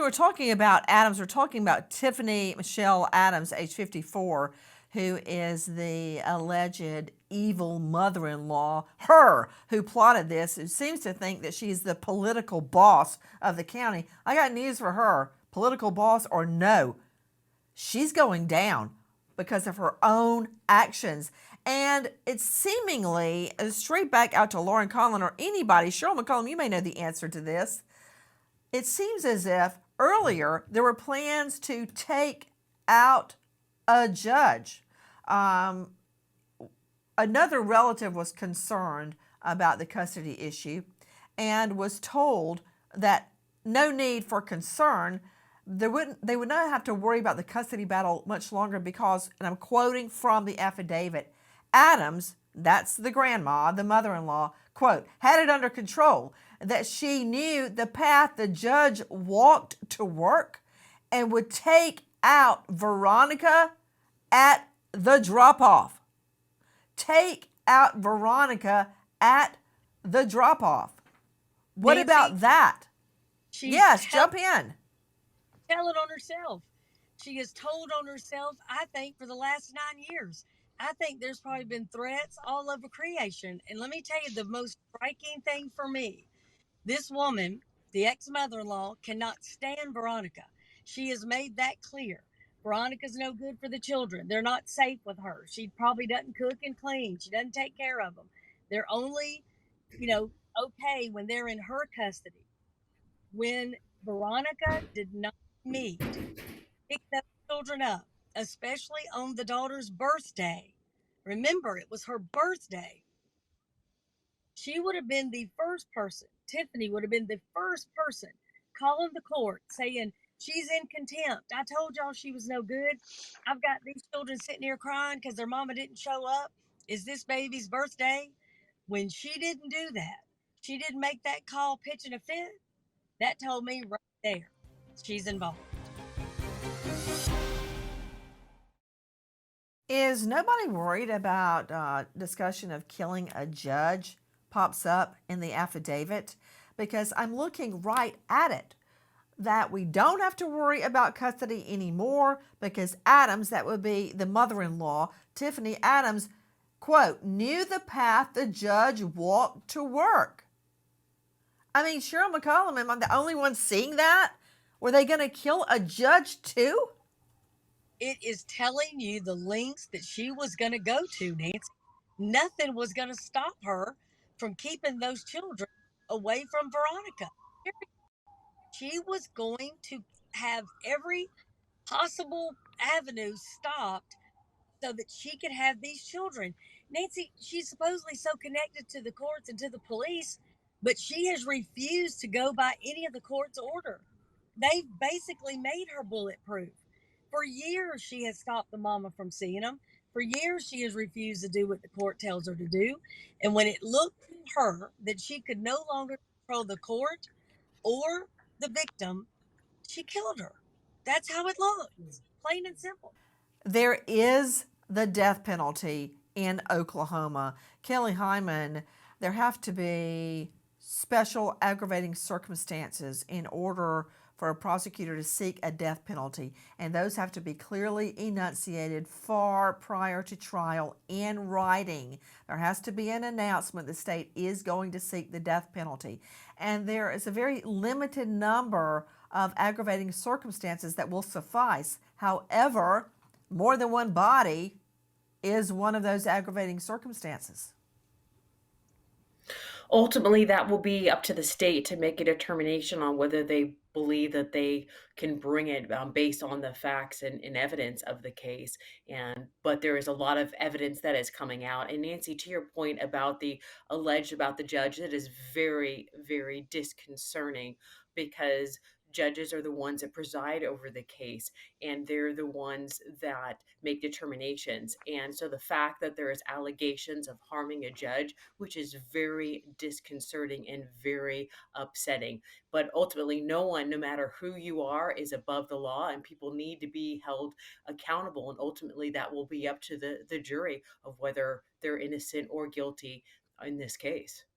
We're talking about Adams. We're talking about Tiffany Michelle Adams, age 54, who is the alleged evil mother-in-law, her who plotted this, who seems to think that she's the political boss of the county. I got news for her. Political boss or no, she's going down because of her own actions. And it's seemingly straight back out to Lauren Conlon or anybody. Cheryl McCollum, you may know the answer to this. It seems as if earlier there were plans to take out a judge. Another relative was concerned about the custody issue and was told that no need for concern. They would not have to worry about the custody battle much longer because, and I'm quoting from the affidavit, Adams, that's the grandma, the mother-in-law, quote, had it under control, that she knew the path the judge walked to work and would take out Veronica at the drop-off. Take out Veronica at the drop-off. What Nancy, about that? Yes, jump in. Tell it on herself. She has told on herself, I think, for the last 9 years. I think there's probably been threats all over creation. And let me tell you the most striking thing for me, this woman, the ex mother in law, cannot stand Veronica. She has made that clear. Veronica's no good for the children. They're not safe with her. She probably doesn't cook and clean. She doesn't take care of them. They're only, you know, okay when they're in her custody. When Veronica did not meet, pick those children up, especially on the daughter's birthday. Remember, it was her birthday. She would have been the first person, Tifany would have been the first person calling the court saying, she's in contempt. I told y'all she was no good. I've got these children sitting here crying because their mama didn't show up. Is this baby's birthday? When she didn't do that, she didn't make that call pitching a fit. That told me right there she's involved. Is nobody worried about discussion of killing a judge pops up in the affidavit? Because I'm looking right at it, that we don't have to worry about custody anymore because Adams, that would be the mother-in-law, Tifany Adams, quote, knew the path the judge walked to work. I mean, Cheryl McCollum, am I the only one seeing that? Were they going to kill a judge too? It is telling you the lengths that she was going to go to, Nancy. Nothing was going to stop her from keeping those children away from Veronica. She was going to have every possible avenue stopped so that she could have these children. Nancy, she's supposedly so connected to the courts and to the police, but she has refused to go by any of the court's order. They've basically made her bulletproof. For years, she has stopped the mama from seeing them. For years, she has refused to do what the court tells her to do. And when it looked to her that she could no longer control the court or the victim, she killed her. That's how it looks, plain and simple. There is the death penalty in Oklahoma. Kelly Hyman, there have to be special aggravating circumstances in order for a prosecutor to seek a death penalty, and those have to be clearly enunciated far prior to trial in writing. There has to be an announcement the state is going to seek the death penalty, and there is a very limited number of aggravating circumstances that will suffice. However, more than one body is one of those aggravating circumstances. Ultimately, that will be up to the state to make a determination on whether they believe that they can bring it based on the facts and evidence of the case. And but there is a lot of evidence that is coming out. And Nancy, to your point about the alleged about the judge, that is very, very disconcerting because judges are the ones that preside over the case and they're the ones that make determinations. And so the fact that there is allegations of harming a judge, which is very disconcerting and very upsetting. But ultimately, no one, no matter who you are, is above the law, and people need to be held accountable. And ultimately, that will be up to the jury of whether they're innocent or guilty in this case.